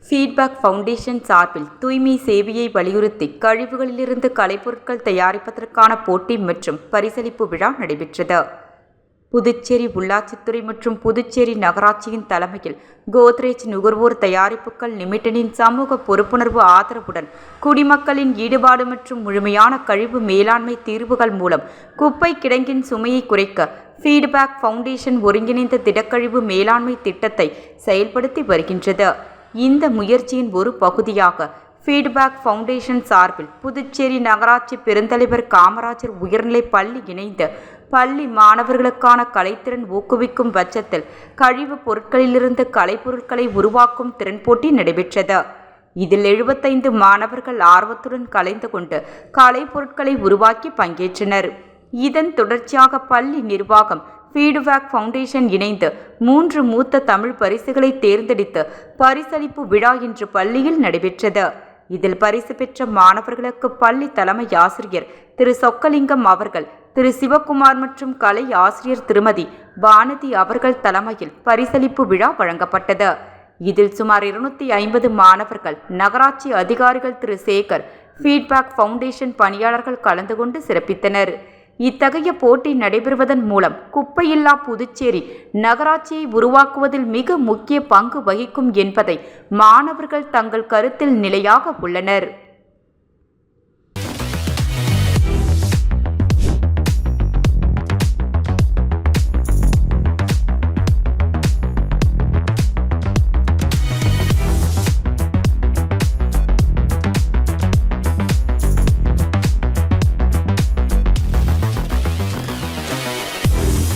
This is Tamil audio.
ஃபீட்பேக் ஃபவுண்டேஷன் சார்பில் தூய்மை சேவையை வலியுறுத்தி கழிவுகளிலிருந்து கலைப்பொருட்கள் தயாரிப்பதற்கான போட்டி மற்றும் பரிசளிப்பு விழா நடைபெற்றது. புதுச்சேரி உள்ளாட்சித்துறை மற்றும் புதுச்சேரி நகராட்சியின் தலைமையில் கோத்ரேஜ் நுகர்வோர் தயாரிப்புகள் லிமிடெடின் சமூக பொறுப்புணர்வு ஆதரவுடன் குடிமக்களின் ஈடுபாடு மற்றும் முழுமையான கழிவு மேலாண்மை தீர்வுகள் மூலம் குப்பை கிடங்கின் சுமையை குறைக்க ஃபீட்பேக் ஃபவுண்டேஷன் ஒருங்கிணைந்த திடக்கழிவு மேலாண்மை திட்டத்தை செயல்படுத்தி வருகின்றது. இந்த முயற்சியின் ஒரு பகுதியாக ஃபீட்பேக் ஃபவுண்டேஷன் சார்பில் புதுச்சேரி நகராட்சி பெருந்தலைவர் காமராஜர் உயர்நிலைப் பள்ளி இணைந்து பள்ளி மாணவர்களுக்கான கலைத்திறன் ஊக்குவிக்கும் பட்சத்தில் கழிவுப் பொருட்களிலிருந்து கலைப்பொருட்களை உருவாக்கும் திறன் போட்டி நடைபெற்றது. இதில் 75 மாணவர்கள் ஆர்வத்துடன் கலந்து கொண்டு கலைப்பொருட்களை உருவாக்கி பங்கேற்றனர். இதன் தொடர்ச்சியாக பள்ளி நிர்வாகம் ஃபீட்பேக் ஃபவுண்டேஷன் இணைந்து 3 மூத்த தமிழ் பரிசுகளை தேர்ந்தெடுத்து பரிசளிப்பு விழா இன்று பள்ளியில் நடைபெற்றது. இதில் பரிசு பெற்ற மாணவர்களுக்கு பள்ளி தலைமை ஆசிரியர் திரு சொக்கலிங்கம் அவர்கள், திரு சிவகுமார் மற்றும் கலை ஆசிரியர் திருமதி வானதி அவர்கள் தலைமையில் பரிசளிப்பு விழா வழங்கப்பட்டது. இதில் சுமார் 250 மாணவர்கள், நகராட்சி அதிகாரிகள் திரு சேகர், ஃபீட்பேக் ஃபவுண்டேஷன் பணியாளர்கள் கலந்து கொண்டு சிறப்பித்தனர். இத்தகைய போட்டி நடைபெறுவதன் மூலம் குப்பையில்லா புதுச்சேரி நகராட்சியை உருவாக்குவதில் மிக முக்கிய பங்கு வகிக்கும் என்பதை மாணவர்கள் தங்கள் கருத்தில் நிலையாக உள்ளனர்.